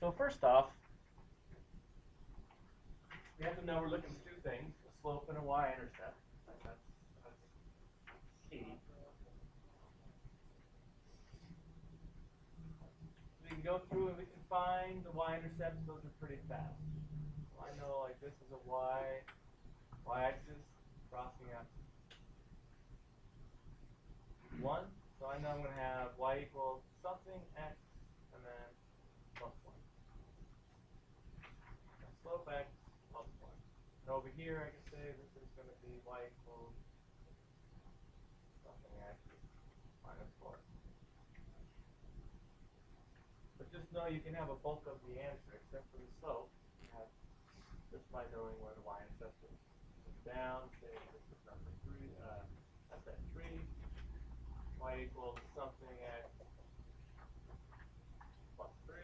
So first off, we have to know we're looking at two things, a slope and a y-intercept. That's key. We can go through and we can find the y-intercepts. Those are pretty fast. So I know like this is a y-axis crossing at 1. So I know I'm going to have y equals something x and then plus 1. And slope x plus 1. And over here I can say this is going to be y equals something x minus 4. But just know you can have a bulk of the answer except for the slope. You have just by knowing where the y-intercept is. Down, say this is number 3, that's at 3. Y equals something x plus 3.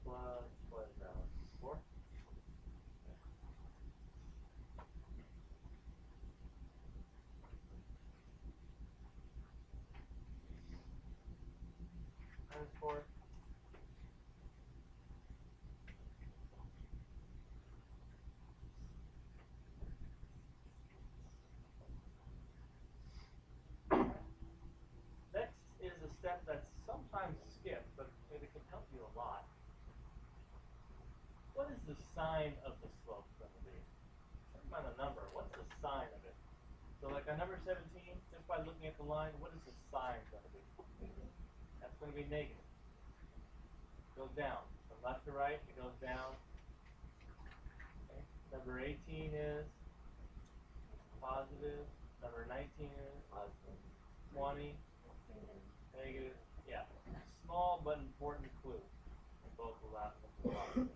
Plus, what is that one? 4? Minus 4. Next is a step that's sometimes skipped, but it can help you a lot. What is the sign of the slope going to be? Never mind the number. What's the sign of it? So like on number 17, just by looking at the line, what is the sign going to be? That's going to be negative. It goes down. From left to right, it goes down. Okay. Number 18 is positive. Number 19 is positive. 20, negative. Yeah. Small but important clue in both the last and the bottom.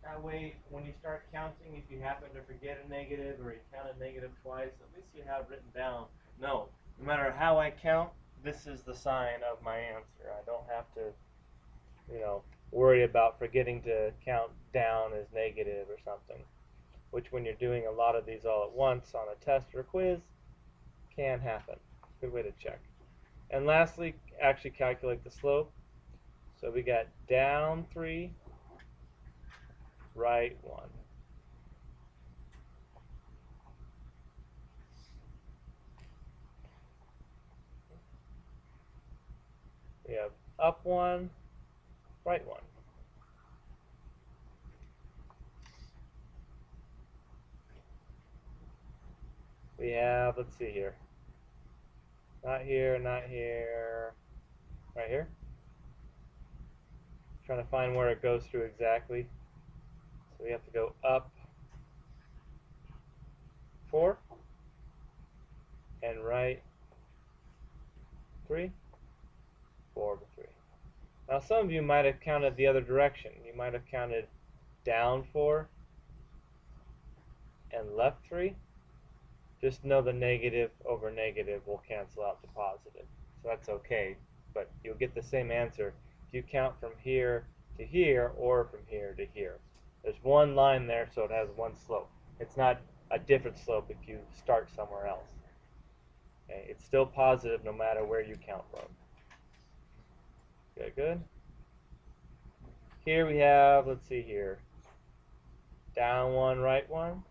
That way, when you start counting, if you happen to forget a negative or you count a negative twice, at least you have written down, no matter how I count, this is the sign of my answer. I don't have to, worry about forgetting to count down as negative or something, which when you're doing a lot of these all at once on a test or quiz, can happen. Good way to check. And lastly, actually calculate the slope. So we got down 3, right 1. We have up 1, right 1. We have, let's see here. Not here, not here. Right here. Trying to find where it goes through exactly. So we have to go up 4 and right 3, 4 over 3. Now some of you might have counted the other direction. You might have counted down 4 and left 3. Just know the negative over negative will cancel out the positive. So that's okay, but you'll get the same answer if you count from here to here or from here to here. There's one line there, so it has one slope. It's not a different slope if you start somewhere else. Okay? It's still positive no matter where you count from. Okay, good. Here we have, let's see here, down 1, right 1.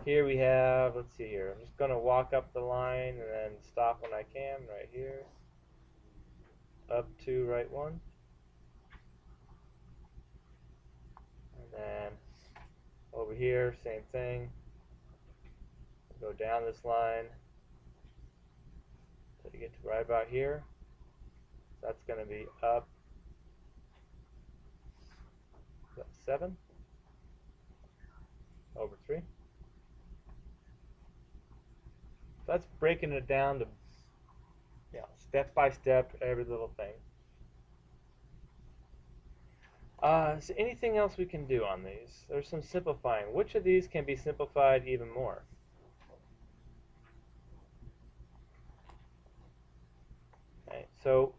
Here we have, let's see here, I'm just going to walk up the line and then stop when I can, right here. Up 2, right 1. And then over here, same thing. Go down this line until you get to right about here. So that's going to be up 7 over 3. So that's breaking it down to step by step, every little thing. Is there anything else we can do on these? There's some simplifying. Which of these can be simplified even more? So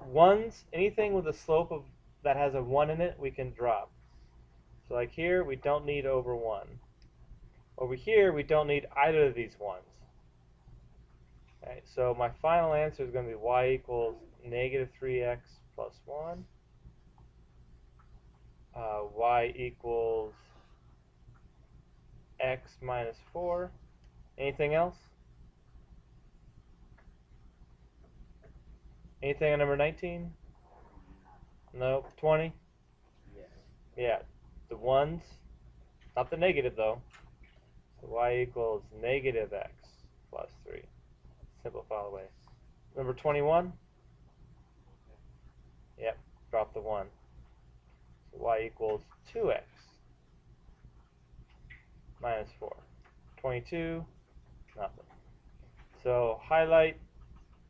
ones, anything with a slope of that has a 1 in it, we can drop. So like here, we don't need over 1. Over here, we don't need either of these ones. Okay, so my final answer is going to be y equals negative 3x plus 1. Y equals x minus 4. Anything else? Anything on number 19? No. 20? Yeah. The ones, not the negative though. So y equals negative x plus 3. Simplify away. Number 21? Yep. Drop the 1. So y equals 2x minus 4. 22? Nothing. So highlight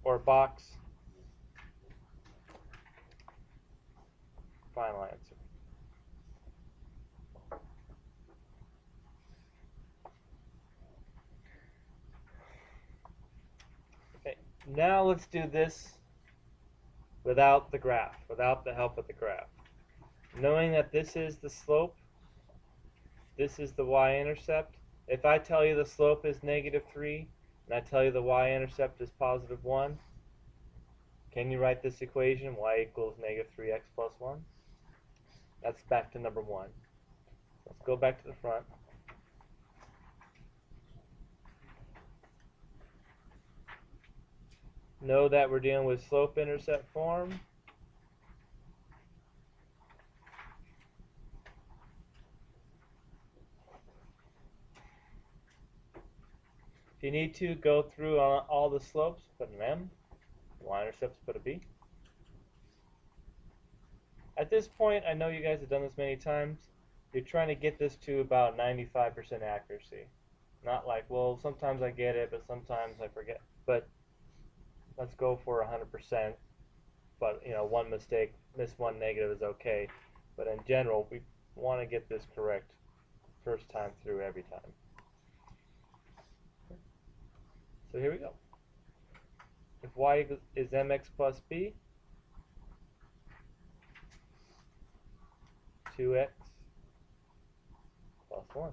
or box final answer. Okay, now let's do this without the graph, without the help of the graph. Knowing that this is the slope, this is the y-intercept. If I tell you the slope is negative 3, and I tell you the y-intercept is positive 1, can you write this equation, y equals negative 3x plus 1? That's back to number 1. Let's go back to the front. Know that we're dealing with slope-intercept form. If you need to go through all the slopes, put an M. Y-intercepts, put a B. At this point, I know you guys have done this many times. You're trying to get this to about 95% accuracy. Not like, well, sometimes I get it, but sometimes I forget. But let's go for 100%. But, you know, one mistake, miss one negative is okay. But in general, we want to get this correct first time through every time. So here we go. If y is mx plus b, 2x plus 1.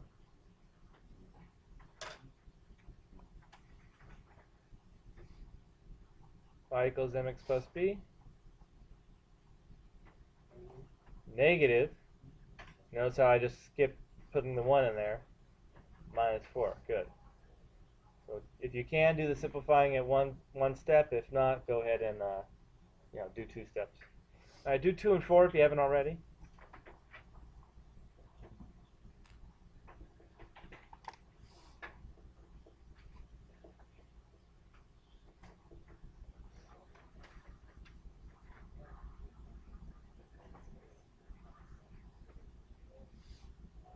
Y equals mx plus b. Negative. Notice how I just skipped putting the 1 in there. Minus 4. Good. So if you can, do the simplifying at one step. If not, go ahead and do 2 steps. All right, do 2 and 4 if you haven't already.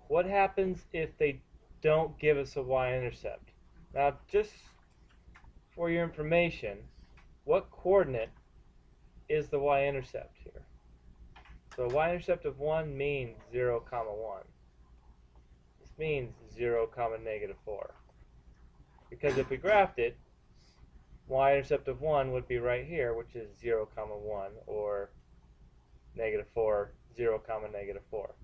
What happens if they don't give us a y-intercept? Now, just for your information, what coordinate is the y-intercept here? So y-intercept of 1 means 0, 1. This means 0, negative 4. Because if we graphed it, y-intercept of 1 would be right here, which is 0, 1, or negative 4, 0, negative 4.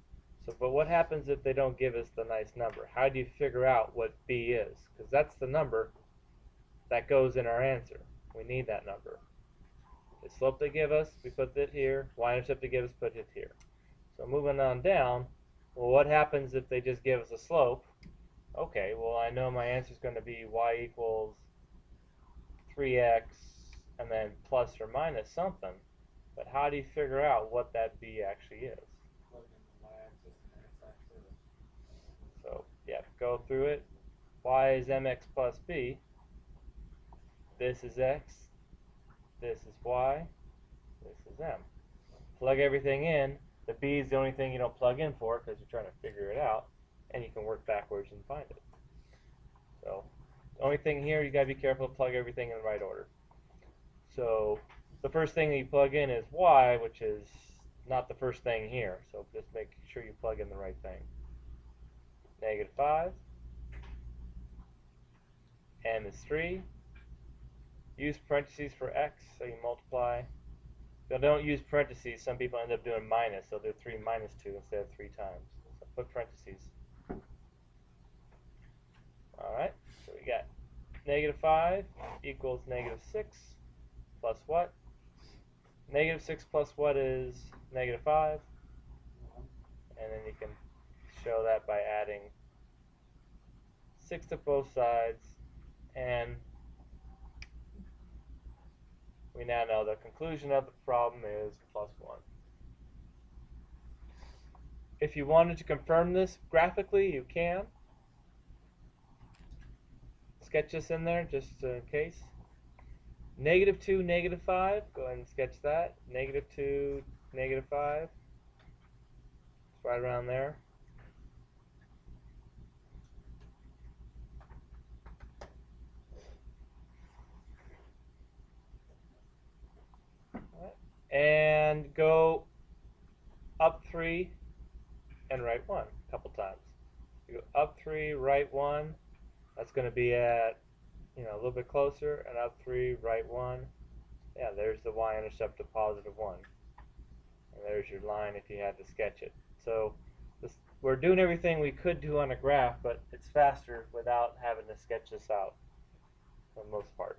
So, but what happens if they don't give us the nice number? How do you figure out what b is? Because that's the number that goes in our answer. We need that number. The slope they give us, we put it here. Y-intercept they give us, put it here. So moving on down, well, what happens if they just give us a slope? Okay, well, I know my answer is going to be y equals 3x and then plus or minus something. But how do you figure out what that b actually is? So, yeah, go through it. Y is mx plus b. This is x. This is y. This is m. Plug everything in. The b is the only thing you don't plug in for because you're trying to figure it out. And you can work backwards and find it. So, the only thing here, you got to be careful to plug everything in the right order. So, the first thing that you plug in is y, which is not the first thing here. So, just make sure you plug in the right thing. Negative 5. M is 3. Use parentheses for x, so you multiply. Now don't use parentheses. Some people end up doing minus, so they're 3 minus 2 instead of 3 times. So put parentheses. Alright, so we got negative 5 equals negative 6 plus what? Negative 6 plus what is negative 5? And then you can show that by adding 6 to both sides, and we now know the conclusion of the problem is plus 1. If you wanted to confirm this graphically, you can. Sketch this in there just in case. Negative 2, negative 5. Go ahead and sketch that. Negative 2, negative 5. It's right around there. Right. And go up 3 and right 1 a couple times. You go up 3, right 1. That's going to be at, a little bit closer, and up 3, right 1. Yeah, there's the y-intercept of positive 1. And there's your line if you had to sketch it. So we're doing everything we could do on a graph, but it's faster without having to sketch this out for the most part.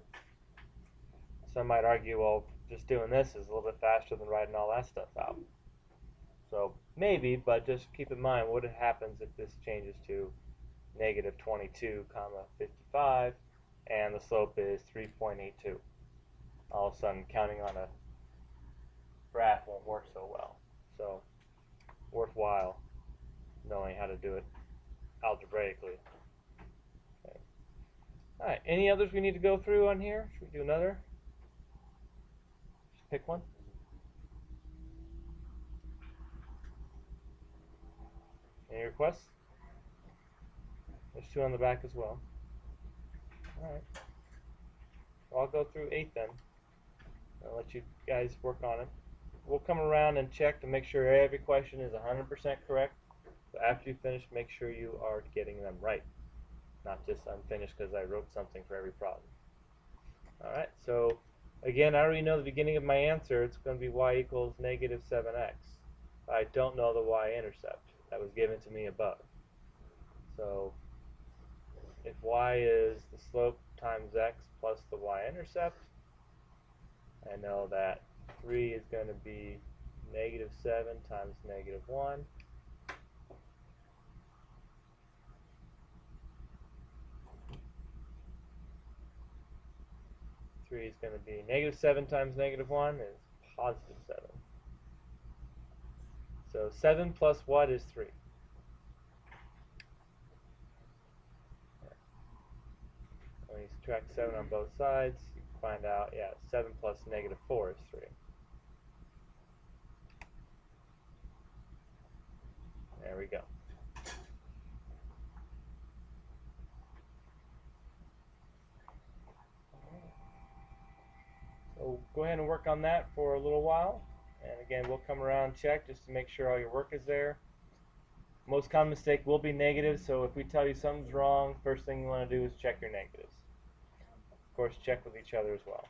Some might argue, well, just doing this is a little bit faster than writing all that stuff out. So maybe, but just keep in mind what happens if this changes to negative 22, 55, and the slope is 3.82. All of a sudden, counting on a graph won't work so well. So, worthwhile knowing how to do it algebraically. Okay. All right. Any others we need to go through on here? Should we do another? Just pick one. Any requests? There's 2 on the back as well. All right. I'll go through 8 then. I'll let you guys work on it. We'll come around and check to make sure every question is 100% correct. So after you finish, make sure you are getting them right. Not just unfinished because I wrote something for every problem. Alright, so again, I already know the beginning of my answer. It's going to be y equals negative 7x. I don't know the y-intercept that was given to me above. So if y is the slope times x plus the y-intercept, I know that 3 is going to be negative 7 times negative 1. Three is going to be negative 7 times negative 1 is positive 7. So 7 plus what is 3? When you subtract 7 on both sides, you find out, yeah, 7 plus negative 4 is 3. There we go. So go ahead and work on that for a little while. And again, we'll come around and check just to make sure all your work is there. Most common mistake will be negative, so if we tell you something's wrong, first thing you want to do is check your negatives. Of course, check with each other as well.